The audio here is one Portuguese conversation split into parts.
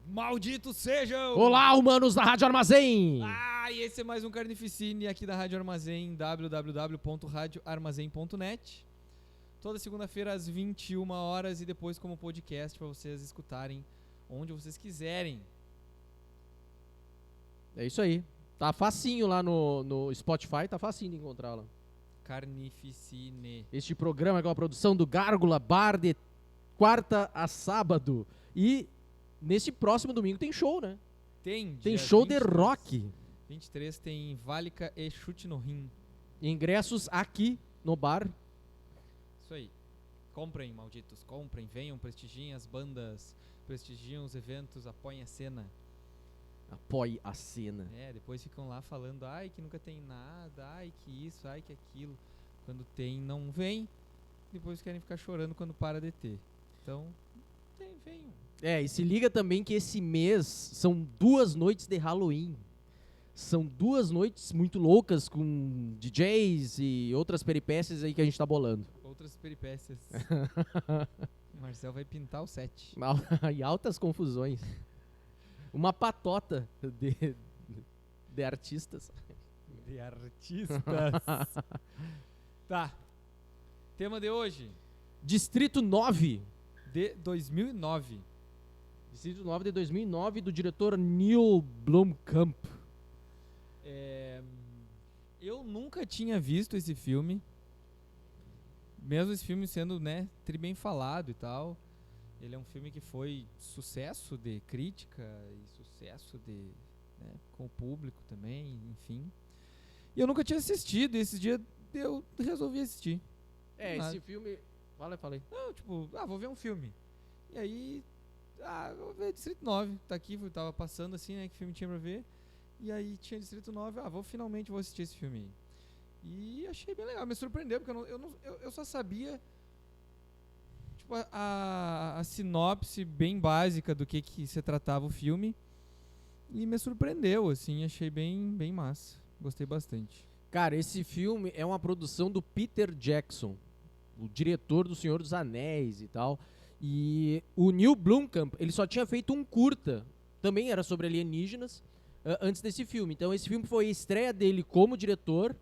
Malditos sejam! Olá, humanos da Rádio Armazém! E esse é mais um Carnificine aqui da Rádio Armazém, www.radioarmazém.net. Toda segunda-feira às 21 horas e depois como podcast para vocês escutarem onde vocês quiserem. É isso aí. Tá facinho lá no Spotify, tá facinho de encontrar lá. Carnificine. Este programa é uma produção do Gárgula Bar de quarta a sábado. E nesse próximo domingo tem show, né? Tem show 23, de rock. 23 tem Válica e Chute no Rim. Ingressos aqui no bar. Isso aí. Comprem, malditos, comprem. Venham, prestigiem as bandas, prestigiem os eventos, apoiem a cena. Apoie a cena. Depois ficam lá falando, que nunca tem nada, que isso, que aquilo. Quando tem, não vem. Depois querem ficar chorando quando para de ter. Então, venham. E se liga também que esse mês são 2 noites de Halloween. São 2 noites muito loucas com DJs e outras peripécias aí que a gente tá bolando. Outras peripécias. O Marcel vai pintar o set. E altas confusões. Uma patota de artistas. De artistas. Tá. Tema de hoje. Distrito 9. De 2009. Distrito 9 de 2009, do diretor Neil Blomkamp. Eu nunca tinha visto esse filme. Mesmo esse filme sendo, tri bem falado e tal. Ele é um filme que foi sucesso de crítica e sucesso com o público também, enfim. E eu nunca tinha assistido, e esse dia eu resolvi assistir. Esse filme... Falei. Não, vou ver um filme. E aí, vou ver Distrito 9, tá aqui, tava passando assim, que filme tinha pra ver. E aí tinha Distrito 9, finalmente vou assistir esse filme aí. E achei bem legal, me surpreendeu, porque eu só sabia a sinopse bem básica do que se tratava o filme. E me surpreendeu, assim, achei bem, bem massa. Gostei bastante. Cara, esse filme é uma produção do Peter Jackson, o diretor do Senhor dos Anéis e tal. E o Neil Blomkamp, ele só tinha feito um curta, também era sobre alienígenas, antes desse filme. Então esse filme foi a estreia dele como diretor.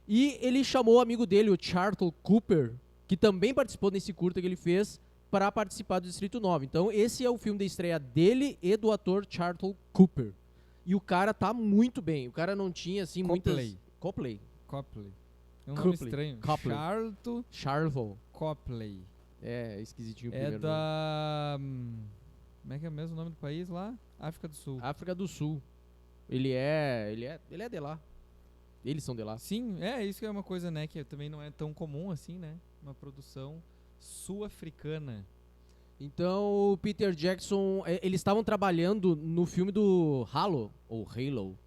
E ele chamou o amigo dele, o Charlton Cooper, que também participou desse curta que ele fez, para participar do Distrito 9. Então esse é o filme de estreia dele e do ator Charlton Cooper. E o cara tá muito bem. O cara não tinha, assim, muitas... Copley. É um nome estranho. Charlton Copley. Esquisitinho o primeiro nome. Como é que é mesmo o nome do país lá? África do Sul. África do Sul. Ele é de lá. Eles são de lá. Sim, isso que é uma coisa, que também não é tão comum assim, uma produção sul-africana. Então, o Peter Jackson, eles estavam trabalhando no filme do Halo, ou Halo.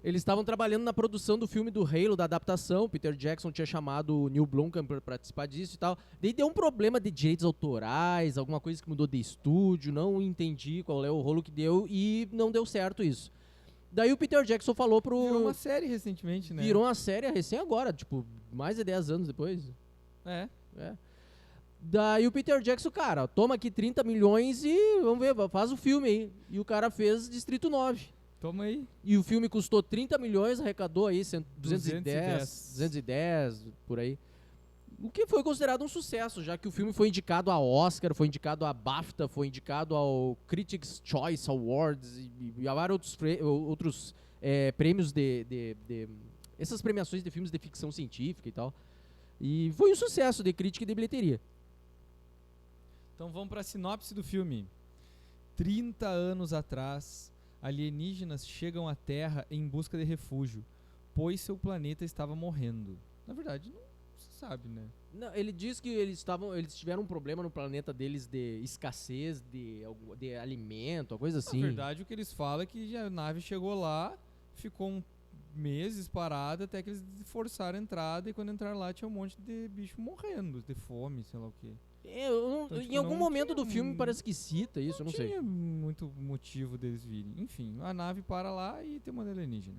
Eles estavam trabalhando na produção do filme do Halo, da adaptação. O Peter Jackson tinha chamado o Neil Blomkamp para participar disso e tal. Daí deu um problema de direitos autorais, alguma coisa que mudou de estúdio, não entendi qual é o rolo que deu e não deu certo isso. Daí o Peter Jackson falou pro... Virou uma série recentemente, né? Virou uma série recém agora, mais de 10 anos depois. Daí o Peter Jackson, cara, toma aqui 30 milhões e vamos ver, faz o filme aí. E o cara fez Distrito 9. Toma aí. E o filme custou 30 milhões, arrecadou aí 210, por aí. O que foi considerado um sucesso, já que o filme foi indicado a Oscar, foi indicado a BAFTA, foi indicado ao Critics' Choice Awards e a vários outros prêmios essas premiações de filmes de ficção científica e tal. E foi um sucesso de crítica e de bilheteria. Então vamos para a sinopse do filme. 30 anos atrás, alienígenas chegam à Terra em busca de refúgio, pois seu planeta estava morrendo. Na verdade, não se sabe, né? Não, ele diz que eles tiveram um problema no planeta deles de escassez de alimento, uma coisa assim. Na verdade, o que eles falam é que a nave chegou lá, ficou meses parada até que eles forçaram a entrada e quando entraram lá tinha um monte de bicho morrendo, de fome, sei lá o quê. Então, em algum momento do filme parece que cita isso, eu não sei. Não tinha muito motivo deles virem. Enfim, a nave para lá e tem uma alienígena.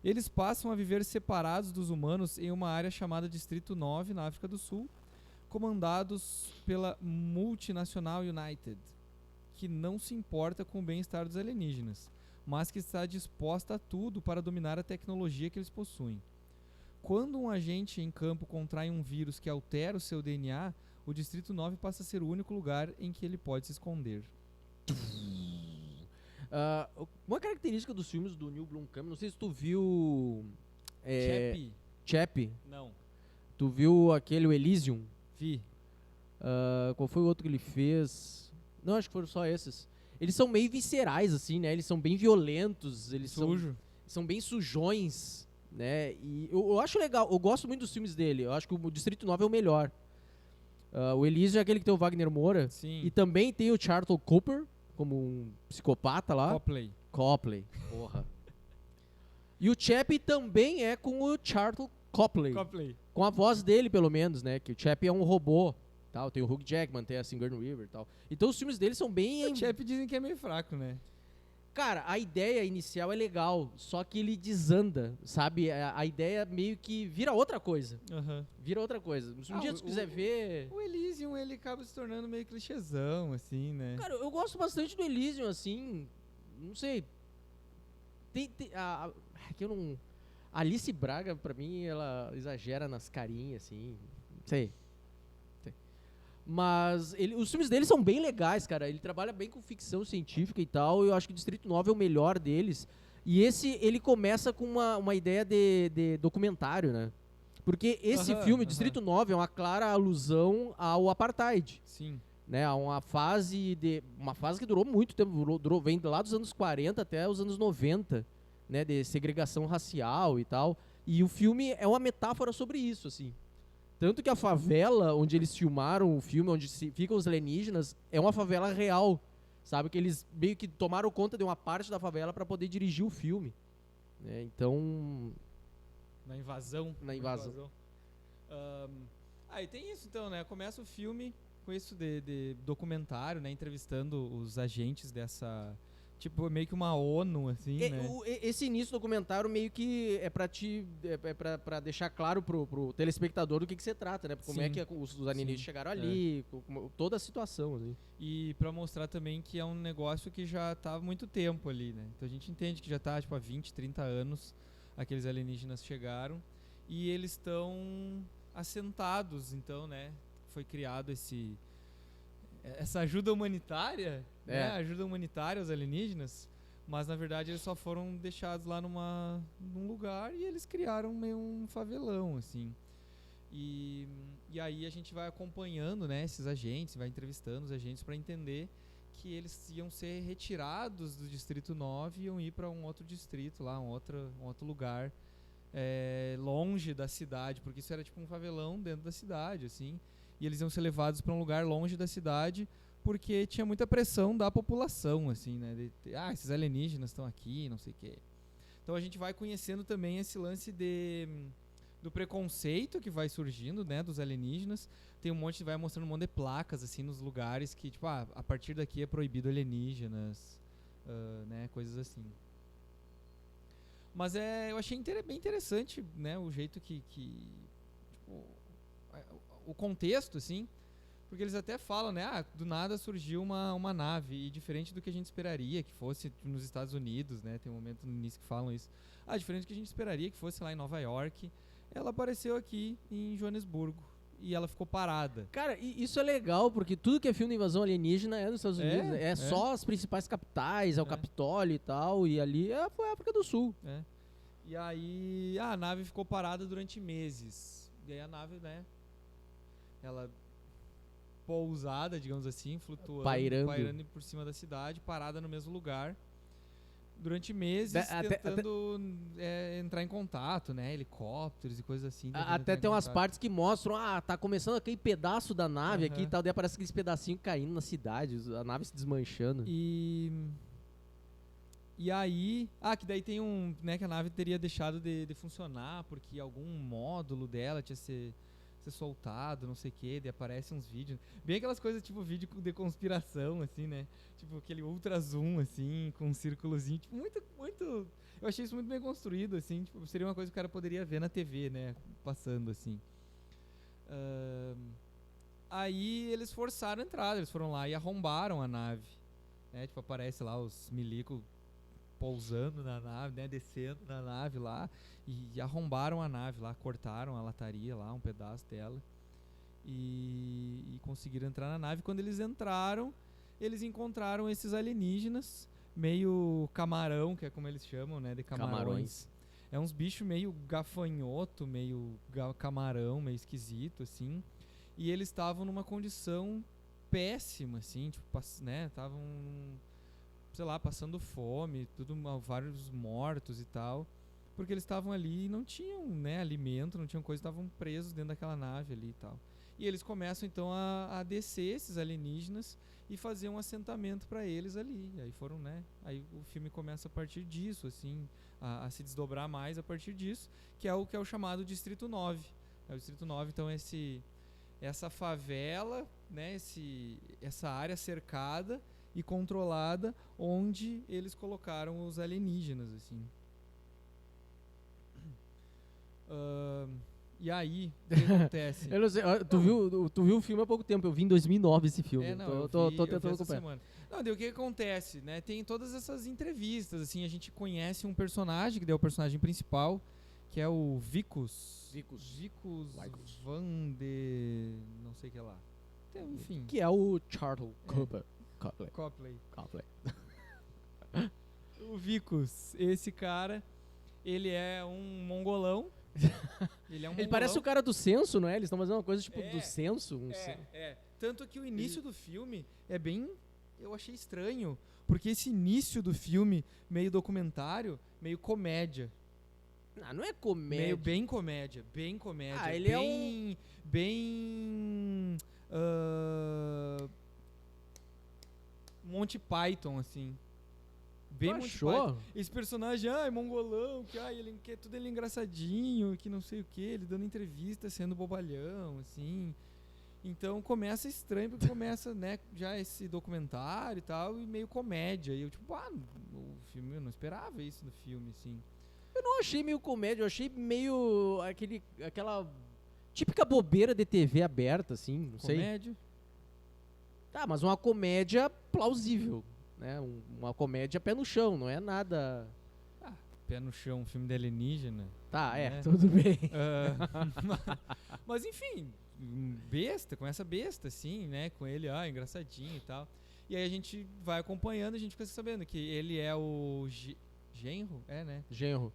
Eles passam a viver separados dos humanos em uma área chamada Distrito 9, na África do Sul, comandados pela multinacional United, que não se importa com o bem-estar dos alienígenas, mas que está disposta a tudo para dominar a tecnologia que eles possuem. Quando um agente em campo contrai um vírus que altera o seu DNA, o Distrito 9 passa a ser o único lugar em que ele pode se esconder. Uma característica dos filmes do Neil Blomkamp, não sei se tu viu... Chappie? Chappie. Não. Tu viu aquele o Elysium? Vi. Qual foi o outro que ele fez? Não, acho que foram só esses. Eles são meio viscerais, assim, né? Eles são bem violentos, eles são bem sujões, né? E eu acho legal, eu gosto muito dos filmes dele. Eu acho que o Distrito 9 é o melhor. O Elysium é aquele que tem o Wagner Moura. Sim. E também tem o Charlton Cooper, como um psicopata lá. Copley. Porra. E o Chappie também é com o Charlton Copley. Com a voz dele, pelo menos, né? Que o Chappie é um robô. Tal. Tem o Hugh Jackman, tem a Sigourney Weaver e tal. Então os filmes dele são bem... O Chappie dizem que é meio fraco, né? Cara, a ideia inicial é legal, só que ele desanda, sabe? A ideia meio que vira outra coisa. Vira outra coisa. Um dia tu quiser ver... O Elysium, ele acaba se tornando meio clichêzão, assim, né? Cara, eu gosto bastante do Elysium, assim... Não sei... que eu não... A Alice Braga, pra mim, ela exagera nas carinhas, assim... Não sei. Mas os filmes dele são bem legais, cara. Ele trabalha bem com ficção científica e tal. Eu acho que o Distrito 9 é o melhor deles. E ele começa com uma ideia de documentário, né? Porque esse filme, Distrito 9, é uma clara alusão ao apartheid. Sim. Né? A uma fase que durou muito tempo. Vem lá dos anos 40 até os anos 90, né? De segregação racial e tal. E o filme é uma metáfora sobre isso, assim. Tanto que a favela onde eles filmaram o filme, onde ficam os alienígenas, é uma favela real. Sabe? Que eles meio que tomaram conta de uma parte da favela para poder dirigir o filme. Então... Na invasão. E tem isso então, né? Começa o filme com isso de documentário, né? Entrevistando os agentes dessa... Tipo, meio que uma ONU, assim, né? Esse início do documentário meio que é pra pra deixar claro pro telespectador do que se trata, né? Como é que os alienígenas chegaram ali, toda a situação, assim. E pra mostrar também que é um negócio que já tá há muito tempo ali, né? Então a gente entende que já tá, tipo, há 20, 30 anos aqueles alienígenas chegaram e eles estão assentados, então, né? Foi criado essa ajuda humanitária, né? Ajuda humanitária aos alienígenas, mas na verdade eles só foram deixados lá num lugar e eles criaram meio um favelão, assim. E aí a gente vai acompanhando, né, esses agentes, vai entrevistando os agentes para entender que eles iam ser retirados do Distrito 9 e iam ir para um outro distrito lá, um outro lugar longe da cidade, porque isso era tipo um favelão dentro da cidade, assim. E eles iam ser levados para um lugar longe da cidade porque tinha muita pressão da população, assim, né? Esses alienígenas estão aqui, não sei o quê. Então a gente vai conhecendo também esse lance do preconceito que vai surgindo, né, dos alienígenas. Tem vai mostrando um monte de placas, assim, nos lugares que, tipo, a partir daqui é proibido alienígenas, né, coisas assim. Mas eu achei bem interessante, né, o jeito que tipo, o contexto, assim, porque eles até falam, né, do nada surgiu uma nave, e diferente do que a gente esperaria que fosse nos Estados Unidos, né, tem um momento no início que falam isso, diferente do que a gente esperaria que fosse lá em Nova York, ela apareceu aqui em Joanesburgo, e ela ficou parada. Cara, isso é legal, porque tudo que é filme de invasão alienígena é nos Estados Unidos, só as principais capitais, o Capitólio e tal, e ali foi a África do Sul. E aí a nave ficou parada durante meses, e aí a nave, né, ela pousada, digamos assim, flutuando, pairando por cima da cidade, parada no mesmo lugar, durante meses, tentando entrar em contato, né, helicópteros e coisas assim. Até tem umas partes que mostram, tá começando aquele pedaço da nave aqui e tal, daí aparece aqueles pedacinhos caindo na cidade, a nave se desmanchando. E aí, que daí tem né, que a nave teria deixado de funcionar, porque algum módulo dela tinha ser soltado, não sei o que, daí aparecem uns vídeos, bem aquelas coisas tipo vídeo de conspiração, assim, né, tipo aquele ultra zoom, assim, com um círculozinho, tipo, muito, muito, eu achei isso muito bem construído, assim, tipo, seria uma coisa que o cara poderia ver na TV, né, passando, assim. Aí eles forçaram a entrada, eles foram lá e arrombaram a nave. Né? Tipo, aparece lá os milico pousando na nave, né? Descendo na nave lá. E arrombaram a nave lá, cortaram a lataria lá, um pedaço dela. E conseguiram entrar na nave. Quando eles entraram, eles encontraram esses alienígenas, meio camarão, que é como eles chamam, né? De camarões. É uns bichos meio gafanhoto, meio camarão, meio esquisito, assim. E eles estavam numa condição péssima, assim, tipo, né? Estavam, sei lá, passando fome, tudo, vários mortos e tal. Porque eles estavam ali e não tinham, né, alimento, não tinham coisa, estavam presos dentro daquela nave ali e tal. E eles começam, então, a descer esses alienígenas e fazer um assentamento para eles ali. E aí foram, né? Aí o filme começa a partir disso, assim, a se desdobrar mais a partir disso, que é o chamado Distrito 9. O Distrito 9, então, essa favela, né, essa área cercada e controlada, onde eles colocaram os alienígenas, assim. E aí, o que acontece? Eu não sei, tu viu o filme há pouco tempo, eu vi em 2009 esse filme. Não, tô eu tentando vi essa acompanhar. semana. Não, daí o que acontece, né? Tem todas essas entrevistas, assim, a gente conhece um personagem, que é o personagem principal, que é o Vicus Van de... não sei o que lá. Então, enfim. Que é o Charles Copley. Copley. O Vicus, esse cara, ele é um mongolão. Ele parece o cara do Censo, não é? Eles estão fazendo uma coisa tipo do Censo. Tanto que o início do filme é bem... eu achei estranho, porque esse início do filme, meio documentário, meio comédia. Não é comédia. Meio bem comédia. Ele bem, bem... Monty Python, assim. Bem Monty Python. Esse personagem, mongolão, que tudo ele é engraçadinho, que não sei o que, ele dando entrevista, sendo bobalhão, assim. Então começa estranho, porque começa, né, já esse documentário e tal, e meio comédia. E eu, tipo, o filme, eu não esperava isso no filme, assim. Eu não achei meio comédia, eu achei meio aquela típica bobeira de TV aberta, assim, não sei. Comédia? Tá, mas uma comédia plausível, né? Uma comédia pé no chão, não é nada... Pé no chão, um filme de alienígena. Tá, né? Tudo bem. Mas enfim, começa besta, assim, né? Com ele, engraçadinho e tal. E aí a gente vai acompanhando, a gente fica sabendo que ele é o genro, né?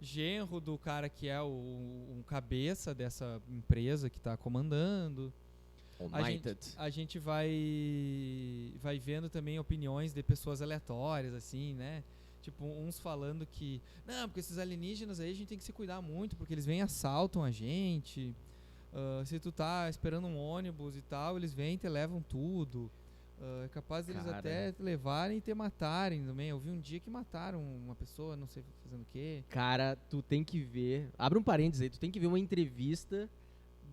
Genro do cara que é um cabeça dessa empresa que tá comandando. A gente vai vendo também opiniões de pessoas aleatórias, assim, né? Tipo, uns falando que... não, porque esses alienígenas aí a gente tem que se cuidar muito, porque eles vêm e assaltam a gente. Se tu tá esperando um ônibus e tal, eles vêm e te levam tudo. É capaz deles até te levarem e te matarem também. Eu vi um dia que mataram uma pessoa, não sei fazendo o quê. Cara, tu tem que ver... abre um parênteses aí. Tu tem que ver uma entrevista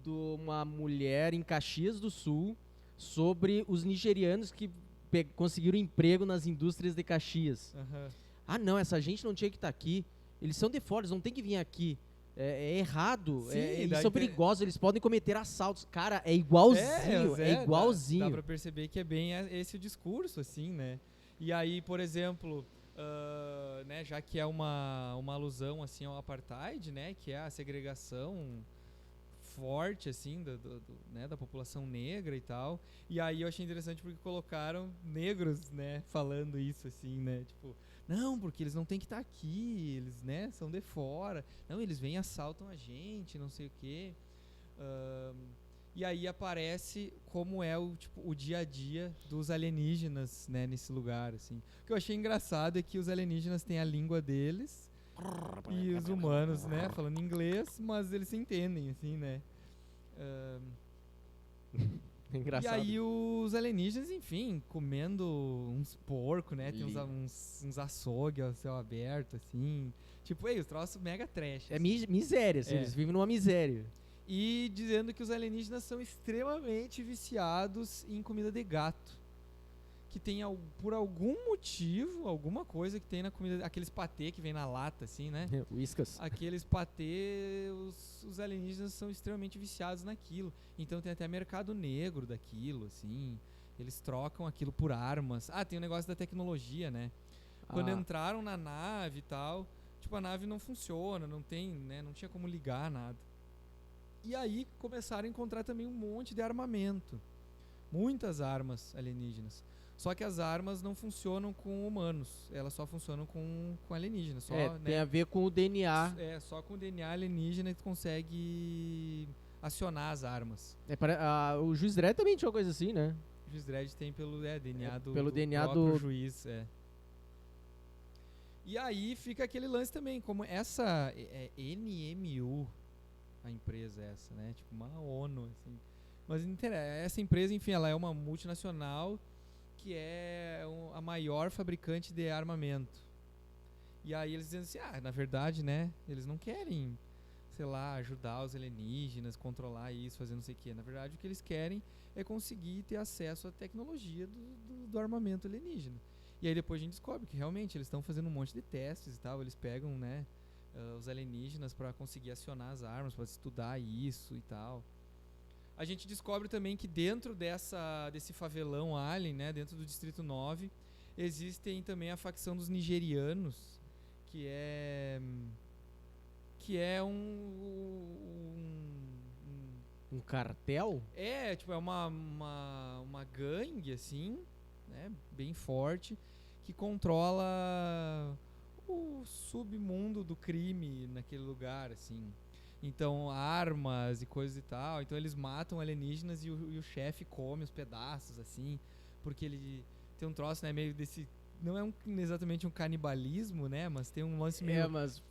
de uma mulher em Caxias do Sul sobre os nigerianos que conseguiram emprego nas indústrias de Caxias. Não, essa gente não tinha que estar aqui. Eles são de fora, eles não tem que vir aqui. É errado. Sim, eles são perigosos, eles podem cometer assaltos. Cara, é igualzinho. É igualzinho. Dá pra perceber que é bem esse o discurso, assim, né? E aí, por exemplo, né, já que é uma alusão assim, ao apartheid, né? Que é a segregação forte, assim, né, da população negra e tal. E aí eu achei interessante porque colocaram negros, né, falando isso, assim, né? Tipo, não, porque eles não têm que estar aqui, eles, né, são de fora. Não, eles vêm e assaltam a gente, não sei o quê. E aí aparece como é o dia a dia dos alienígenas, né, nesse lugar, assim. O que eu achei engraçado é que os alienígenas têm a língua deles e os humanos, né, falando inglês, mas eles se entendem, assim, né. Engraçado. E aí os alienígenas, enfim, comendo uns porcos, né? Tem uns açougue ao céu aberto, assim. Tipo, os troços mega trash. É miséria, assim, eles vivem numa miséria. E dizendo que os alienígenas são extremamente viciados em comida de gato. que tem, por algum motivo, alguma coisa que tem na comida, aqueles patê que vem na lata, assim, né? Whiskas. Aqueles patê, os alienígenas são extremamente viciados naquilo. Então tem até mercado negro daquilo, assim. Eles trocam aquilo por armas. Ah, tem o negócio da tecnologia, né? Quando entraram na nave e tal, tipo, a nave não funciona, não tem, né? Não tinha como ligar nada. E aí começaram a encontrar também um monte de armamento. Muitas armas alienígenas. Só que as armas não funcionam com humanos, elas só funcionam com alienígenas. Só, né? Tem a ver com o DNA. Só com o DNA alienígena que tu consegue acionar as armas. O Juiz Dredd também tinha uma coisa assim, né? O Juiz Dredd tem pelo DNA do DNA próprio juiz. E aí fica aquele lance também, como essa NMU, a empresa essa, né? Tipo uma ONU, assim. Mas essa empresa, enfim, ela é uma multinacional que é a maior fabricante de armamento. E aí eles dizem assim, na verdade, né, eles não querem, sei lá, ajudar os alienígenas, controlar isso, fazer não sei o quê. Na verdade, o que eles querem é conseguir ter acesso à tecnologia do armamento alienígena. E aí depois a gente descobre que realmente eles estão fazendo um monte de testes e tal, eles pegam, né, os alienígenas para conseguir acionar as armas, para estudar isso e tal. A gente descobre também que dentro desse favelão alien, né, dentro do Distrito 9, existem também a facção dos nigerianos, que é um cartel? Tipo, é uma gangue, assim, né, bem forte, que controla o submundo do crime naquele lugar, assim. Então, armas e coisas e tal. Então, eles matam alienígenas e o chefe come os pedaços, assim. Porque ele tem um troço, né, meio desse... Não é exatamente um canibalismo, né? Mas tem um lance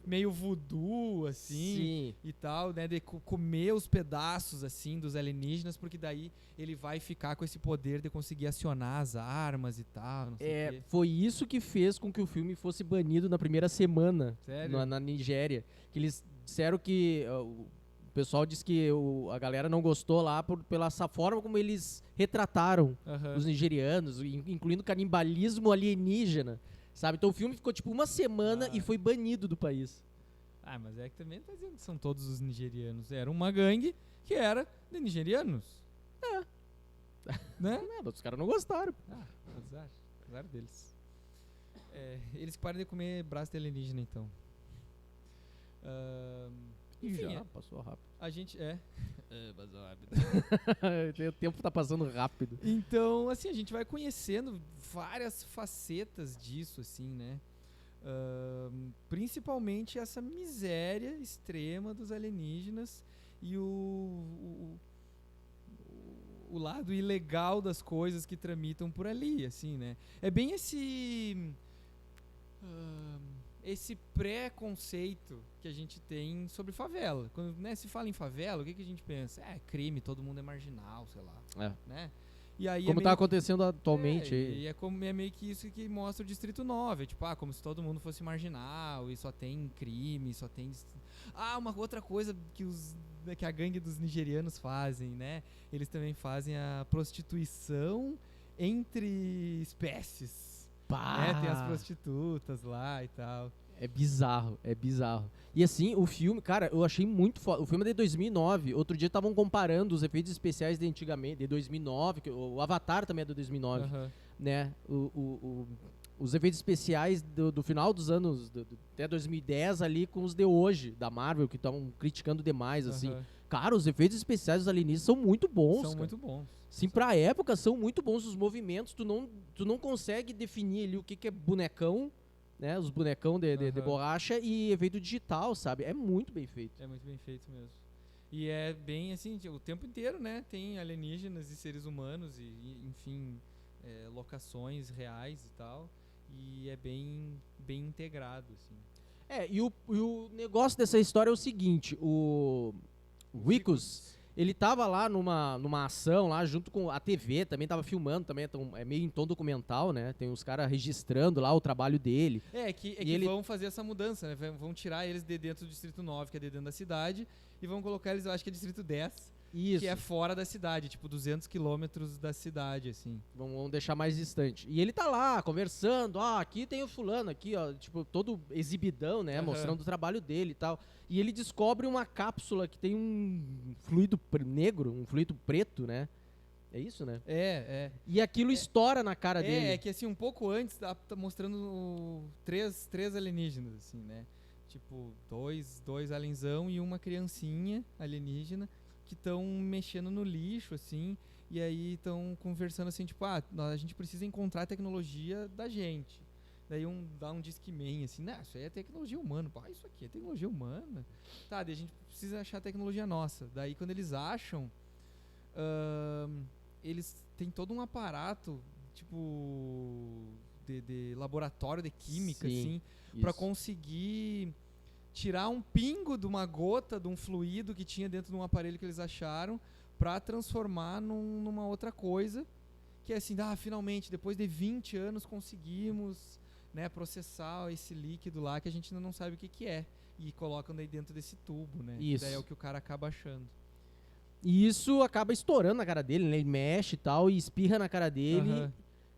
meio voodoo, assim. Sim. E tal, né? De comer os pedaços, assim, dos alienígenas. Porque daí ele vai ficar com esse poder de conseguir acionar as armas e tal. Não sei o quê. Foi isso que fez com que o filme fosse banido na primeira semana. Sério? Na Nigéria. Que eles disseram que... o pessoal disse que a galera não gostou lá pela essa forma como eles retrataram os nigerianos, incluindo canibalismo alienígena, sabe? Então o filme ficou tipo uma semana e foi banido do país. Mas é que também tá dizendo que são todos os nigerianos. Era uma gangue que era de nigerianos. Né? Os caras não gostaram. Azar deles. Eles param de comer braço de alienígena, então. Enfim, passou rápido. A gente passou rápido. O tempo tá passando rápido. Então, assim, a gente vai conhecendo várias facetas disso, assim, né? Principalmente essa miséria extrema dos alienígenas e o lado ilegal das coisas que tramitam por ali, assim, né? É bem esse preconceito que a gente tem sobre favela. Quando, né, se fala em favela, o que a gente pensa? Crime, todo mundo é marginal, sei lá. Né? E aí como tá acontecendo atualmente. E é meio que isso que mostra o Distrito 9. Tipo, como se todo mundo fosse marginal e só tem crime, só tem... uma outra coisa que a gangue dos nigerianos fazem, né? Eles também fazem a prostituição entre espécies. Tem as prostitutas lá e tal. É bizarro. E assim, o filme, cara, eu achei muito foda. O filme é de 2009. Outro dia estavam comparando os efeitos especiais de antigamente, de 2009, que o Avatar também é de 2009, né? Os efeitos especiais do final dos anos, até 2010 ali, com os de hoje, da Marvel, que estão criticando demais, assim. Cara, os efeitos especiais dos alienígenas são muito bons, muito bons. Sim, pra época são muito bons os movimentos. Tu não consegue definir ali o que é bonecão, né? Os bonecão de borracha e efeito digital, sabe? É muito bem feito. É muito bem feito mesmo. E é bem assim, o tempo inteiro, né? Tem alienígenas e seres humanos e enfim, locações reais e tal. E é bem integrado, assim. E o negócio dessa história é o seguinte, o Ricus... Ele tava lá numa ação lá junto com a TV, também tava filmando, também é meio em tom documental, né? Tem uns caras registrando lá o trabalho dele. Que vão fazer essa mudança, né? Vão tirar eles de dentro do Distrito 9, que é de dentro da cidade, e vão colocar eles, eu acho que é Distrito 10, Isso. que é fora da cidade, tipo 200 quilômetros da cidade, assim. Vamos deixar mais distante. E ele tá lá, conversando, aqui tem o fulano, aqui, ó, tipo, todo exibidão, né, mostrando o trabalho dele e tal. E ele descobre uma cápsula que tem um fluido negro, um fluido preto, né? É isso, né? É. E aquilo estoura na cara dele. É que assim, um pouco antes tá mostrando três alienígenas, assim, né? Tipo, dois alienzão e uma criancinha alienígena que estão mexendo no lixo, assim, e aí estão conversando assim, tipo, a gente precisa encontrar a tecnologia da gente. Daí dá um Discman, assim, né, isso aí é tecnologia humana. Isso aqui é tecnologia humana. Tá, daí a gente precisa achar a tecnologia nossa. Daí quando eles acham, eles têm todo um aparato, tipo, de laboratório de química, Sim, assim, para conseguir tirar um pingo de uma gota de um fluido que tinha dentro de um aparelho que eles acharam para transformar numa outra coisa, que é assim, finalmente, depois de 20 anos conseguimos, né, processar esse líquido lá que a gente ainda não sabe o que é, e colocam daí dentro desse tubo, né? Isso. Daí é o que o cara acaba achando. E isso acaba estourando na cara dele, né? Ele mexe e tal, e espirra na cara dele,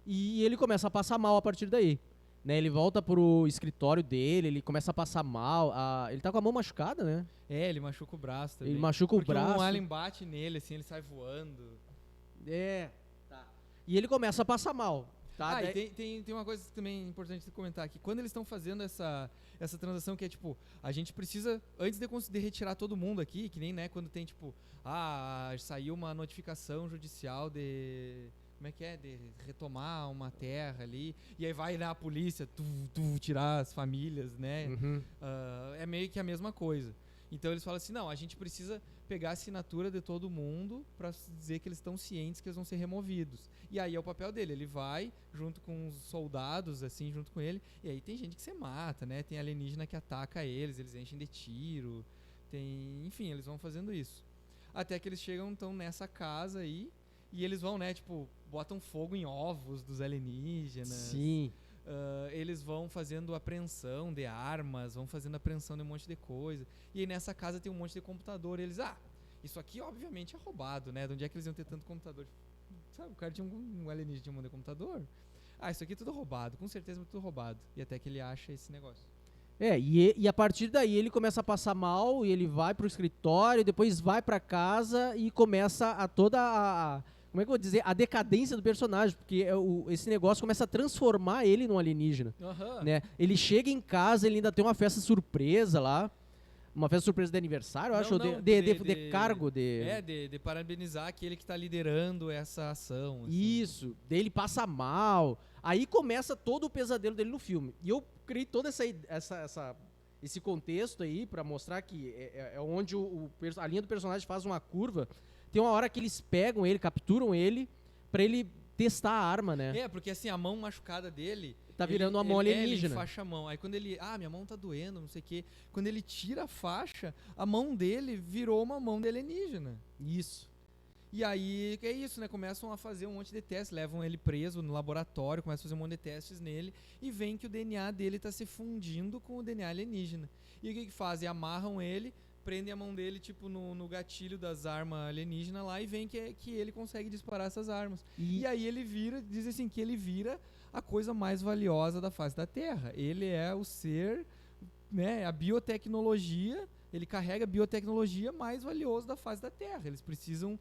e ele começa a passar mal a partir daí. Né, ele volta pro escritório dele, ele começa a passar mal. Ele tá com a mão machucada, né? Ele machuca o braço também. Ele machuca o braço. Porque um alien bate nele, assim, ele sai voando. Tá. E ele começa a passar mal. Tá? E tem uma coisa também importante de comentar aqui. Quando eles estão fazendo essa transação que é tipo, a gente precisa, antes de retirar todo mundo aqui, que nem, né, quando tem tipo, saiu uma notificação judicial de... Como é que é? De retomar uma terra ali. E aí vai a polícia tirar as famílias, né? É meio que a mesma coisa. Então eles falam assim, não, a gente precisa pegar a assinatura de todo mundo para dizer que eles estão cientes que eles vão ser removidos. E aí é o papel dele. Ele vai junto com os soldados, assim, junto com ele. E aí tem gente que você mata, né? Tem alienígena que ataca eles enchem de tiro. Enfim, eles vão fazendo isso. Até que eles chegam, então, nessa casa aí. E eles vão, né, tipo, botam fogo em ovos dos alienígenas. Sim. Eles vão fazendo apreensão de armas, vão fazendo apreensão de um monte de coisa. E aí nessa casa tem um monte de computador. E eles, isso aqui obviamente é roubado, né? De onde é que eles iam ter tanto computador? Sabe, o cara tinha um alienígena tinha um monte de computador. Isso aqui é tudo roubado, com certeza é tudo roubado. E até que ele acha esse negócio. E a partir daí ele começa a passar mal, e ele vai pro escritório, depois vai pra casa e começa como é que eu vou dizer? A decadência do personagem, porque esse negócio começa a transformar ele num alienígena. Né? Ele chega em casa, ele ainda tem uma festa surpresa lá. Uma festa surpresa de aniversário, eu acho, de cargo. De parabenizar aquele que está liderando essa ação. Assim. Isso, dele passa mal. Aí começa todo o pesadelo dele no filme. E eu criei todo esse contexto aí pra mostrar que é onde a linha do personagem faz uma curva. Tem uma hora que eles pegam ele, capturam ele, pra ele testar a arma, né? Porque assim, a mão machucada dele... Tá virando uma mão alienígena. Ele faixa a mão. Aí quando ele... minha mão tá doendo, não sei o quê. Quando ele tira a faixa, a mão dele virou uma mão de alienígena. Isso. E aí, é isso, né? Começam a fazer um monte de testes, levam ele preso no laboratório, começam a fazer um monte de testes nele e veem que o DNA dele tá se fundindo com o DNA alienígena. E o que fazem? Amarram ele, prendem a mão dele, tipo, no gatilho das armas alienígenas lá e veem que ele consegue disparar essas armas. E aí ele diz assim, que ele vira a coisa mais valiosa da face da Terra. Ele é o ser, né, a biotecnologia, ele carrega a biotecnologia mais valiosa da face da Terra. Eles precisam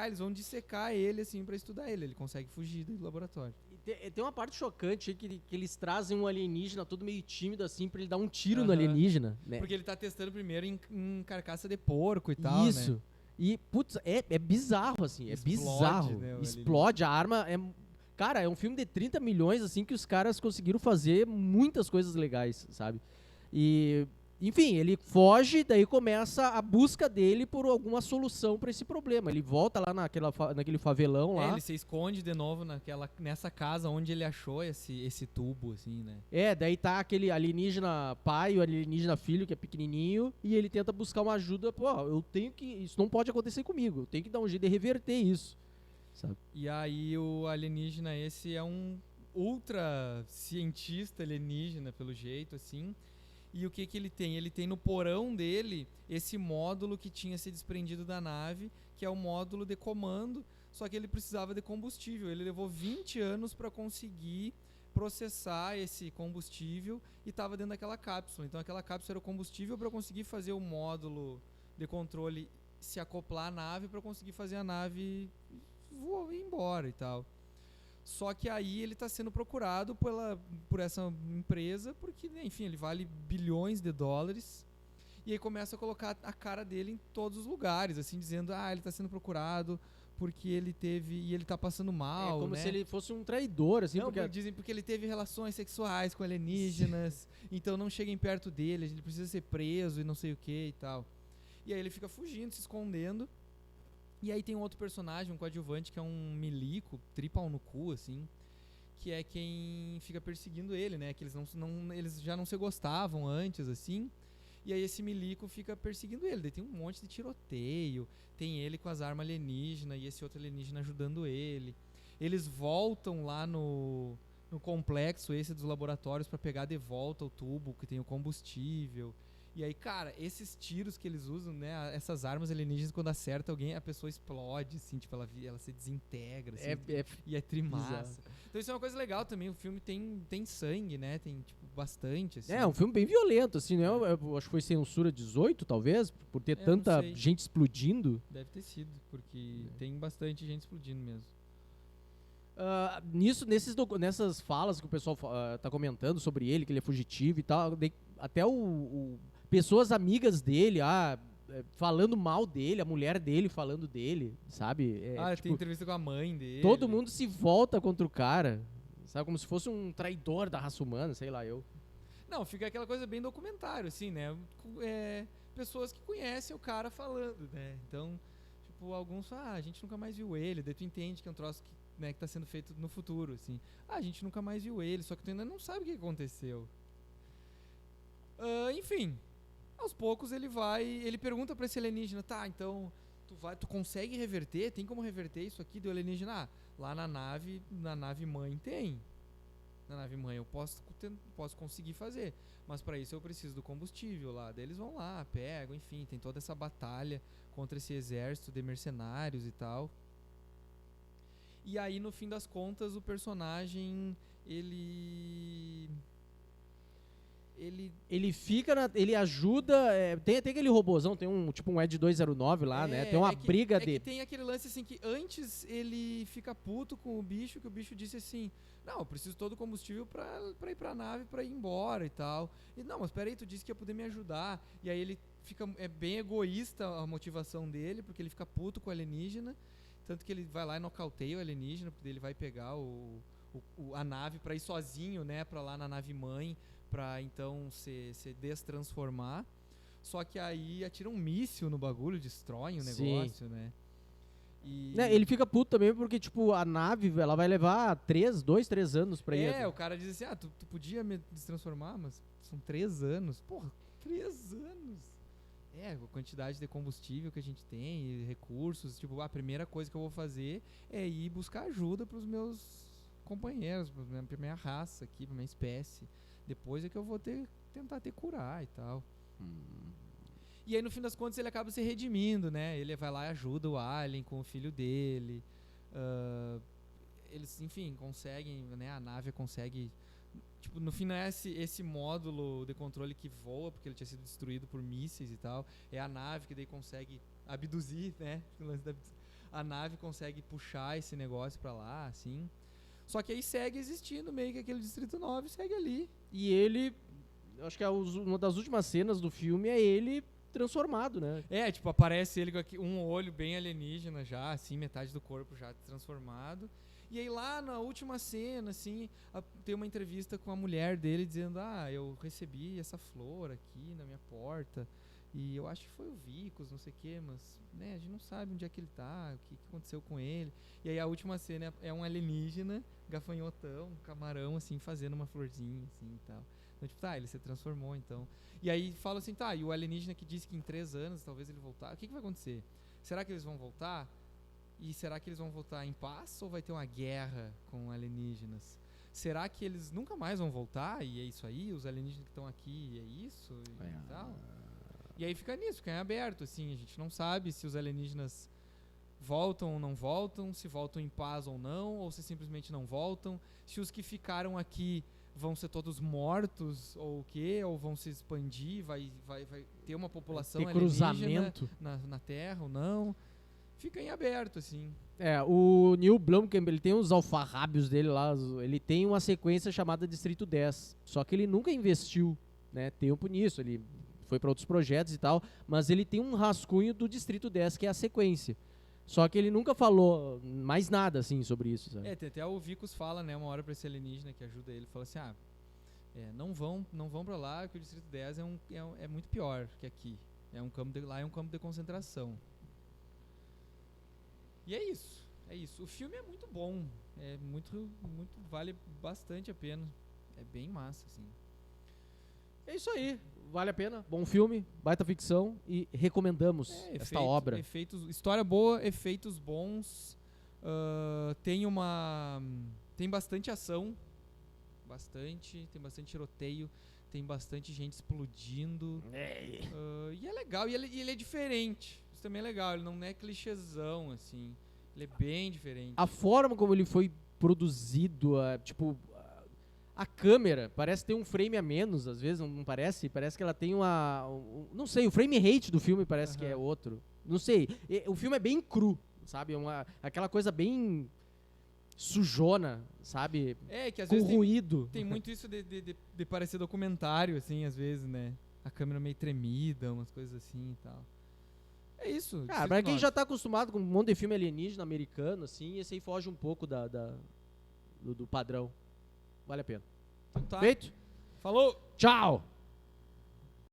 eles vão dissecar ele, assim, pra estudar ele. Ele consegue fugir do laboratório. Tem uma parte chocante aí que eles trazem um alienígena todo meio tímido, assim, pra ele dar um tiro no alienígena, né? Porque ele tá testando primeiro em carcaça de porco e tal, Isso. Né? E, putz, é bizarro, assim, bizarro. Né, explode, a arma Cara, é um filme de 30 milhões, assim, que os caras conseguiram fazer muitas coisas legais, sabe? E... Enfim, ele foge, daí começa a busca dele por alguma solução para esse problema. Ele volta lá naquele favelão lá. Ele se esconde de novo nessa casa onde ele achou esse tubo, assim, né? Daí tá aquele alienígena pai, o alienígena filho, que é pequenininho, e ele tenta buscar uma ajuda. Isso não pode acontecer comigo, eu tenho que dar um jeito de reverter isso, sabe? E aí o alienígena esse é um ultra cientista alienígena, pelo jeito, assim. E o que que ele tem? Ele tem no porão dele esse módulo que tinha se desprendido da nave, que é o módulo de comando, só que ele precisava de combustível. Ele levou 20 anos para conseguir processar esse combustível e estava dentro daquela cápsula. Então aquela cápsula era o combustível para conseguir fazer o módulo de controle se acoplar à nave para conseguir fazer a nave voar, ir embora e tal. Só que aí ele está sendo procurado por essa empresa porque, enfim, ele vale bilhões de dólares. E aí começa a colocar a cara dele em todos os lugares, assim, dizendo, ele está sendo procurado porque ele teve, e ele está passando mal, É como né? se ele fosse um traidor, assim, Não, porque... dizem porque ele teve relações sexuais com alienígenas, então não cheguem perto dele, ele precisa ser preso e não sei o que e tal. E aí ele fica fugindo, se escondendo. E aí tem um outro personagem, um coadjuvante, que é um milico, tripau no cu, assim, que é quem fica perseguindo ele, né? Que eles já não se gostavam antes, assim. E aí esse milico fica perseguindo ele. Daí tem um monte de tiroteio, tem ele com as armas alienígenas e esse outro alienígena ajudando ele. Eles voltam lá no complexo esse dos laboratórios para pegar de volta o tubo que tem o combustível. E aí, cara, esses tiros que eles usam, né? Essas armas alienígenas, quando acerta alguém, a pessoa explode, assim, tipo, ela se desintegra, assim, e é trimassa. Então isso é uma coisa legal também, o filme tem sangue, né? Tem, tipo, bastante, assim. É um filme bem violento, assim, né? Eu acho que foi censura 18, talvez, por ter tanta gente explodindo. Deve ter sido, porque tem bastante gente explodindo mesmo. Nessas falas que o pessoal tá comentando sobre ele, que ele é fugitivo e tal, até pessoas amigas dele, falando mal dele, a mulher dele falando dele, sabe? Tem entrevista com a mãe dele. Todo mundo se volta contra o cara, sabe? Como se fosse um traidor da raça humana, sei lá, eu. Não, fica aquela coisa bem documentário, assim, né? Pessoas que conhecem o cara falando, né? Então, tipo, alguns falam, a gente nunca mais viu ele, daí tu entende que é um troço que tá sendo feito no futuro, assim. A gente nunca mais viu ele, só que tu ainda não sabe o que aconteceu. Enfim, aos poucos ele pergunta pra esse alienígena, tá, então tu consegue reverter? Tem como reverter isso aqui? Do alienígena, lá na nave mãe tem. Na nave mãe eu posso conseguir fazer, mas para isso eu preciso do combustível lá. Daí eles vão lá, pegam, enfim, tem toda essa batalha contra esse exército de mercenários e tal. E aí no fim das contas o personagem ele ajuda, tem aquele robôzão, tem tipo um Ed 209 lá, né? Tem uma briga dele. Que tem aquele lance assim que antes ele fica puto com o bicho, que o bicho disse assim, não, eu preciso todo o combustível pra ir pra nave, pra ir embora e tal. E não, mas peraí, tu disse que ia poder me ajudar. E aí ele fica, bem egoísta a motivação dele, porque ele fica puto com o alienígena, tanto que ele vai lá e nocauteia o alienígena, porque ele vai pegar a nave pra ir sozinho, né, pra lá na nave mãe, pra então se destransformar. Só que aí atira um míssil no bagulho, destroem o negócio, né? Ele fica puto também porque, tipo, a nave, ela vai levar 2, 3 anos pra ir. O cara diz assim, tu podia me destransformar, mas são 3 anos. Porra, 3 anos! A quantidade de combustível que a gente tem e recursos. Tipo, a primeira coisa que eu vou fazer é ir buscar ajuda pros meus companheiros, pra minha raça aqui, pra minha espécie. Depois é que eu vou tentar curar e tal. E aí no fim das contas ele acaba se redimindo, né? Ele vai lá e ajuda o alien com o filho dele. Eles, enfim, conseguem, né? A nave consegue... Tipo, no fim não é esse módulo de controle que voa, porque ele tinha sido destruído por mísseis e tal. É a nave que daí consegue abduzir, né? A nave consegue puxar esse negócio pra lá, assim. Só que aí segue existindo meio que aquele Distrito 9, segue ali. E ele, acho que uma das últimas cenas do filme é ele transformado, né? Tipo, aparece ele com um olho bem alienígena já, assim, metade do corpo já transformado. E aí lá na última cena, assim, tem uma entrevista com a mulher dele dizendo, eu recebi essa flor aqui na minha porta, e eu acho que foi o Vicos, não sei o que, mas, né, a gente não sabe onde é que ele tá, o que aconteceu com ele. E aí a última cena é um alienígena, gafanhotão, um camarão, assim, fazendo uma florzinha, assim, e tal. Então, tipo, ele se transformou, então. E aí fala assim, e o alienígena que disse que em 3 anos talvez ele voltar, o que vai acontecer? Será que eles vão voltar? E será que eles vão voltar em paz ou vai ter uma guerra com alienígenas? será que eles nunca mais vão voltar? E é isso aí? Os alienígenas que estão aqui, é isso? E tal. E aí fica nisso, fica em aberto, assim. A gente não sabe se os alienígenas voltam ou não voltam, se voltam em paz ou não, ou se simplesmente não voltam. Se os que ficaram aqui vão ser todos mortos, ou o quê? Ou vão se expandir, vai ter uma população Ter alienígena cruzamento. na Terra ou não. Fica em aberto, assim. O Neil Blomkamp, ele tem os alfarrábios dele lá, ele tem uma sequência chamada Distrito 10, só que ele nunca investiu, né, tempo nisso, ele foi para outros projetos e tal, mas ele tem um rascunho do Distrito 10, que é a sequência. Só que ele nunca falou mais nada, assim, sobre isso, sabe? Tem até o Vicus fala, né, uma hora pra esse alienígena que ajuda ele, fala assim, não vão pra lá, que o Distrito 10 é muito pior que aqui. Lá é um campo de concentração. E é isso. O filme é muito bom. Vale bastante a pena. É bem massa, assim. É isso aí, vale a pena, bom filme, baita ficção e recomendamos esta obra. História boa, efeitos bons, tem bastante ação, tem bastante tiroteio, tem bastante gente explodindo, e é legal, e ele é diferente, isso também é legal, ele não é clichêzão, assim, ele é bem diferente. A forma como ele foi produzido, a câmera parece ter um frame a menos, às vezes, não parece? Parece que ela tem não sei, o frame rate do filme parece que é outro. Não sei, o filme é bem cru, sabe? Aquela coisa bem sujona, sabe? Que às com vezes ruído. Tem muito isso de parecer documentário, assim, às vezes, né? A câmera meio tremida, umas coisas assim e tal. É isso. Cara, pra quem já tá acostumado com um monte de filme alienígena americano, assim, esse aí foge um pouco do padrão. Vale a pena. Então tá. Feito? Falou! Tchau!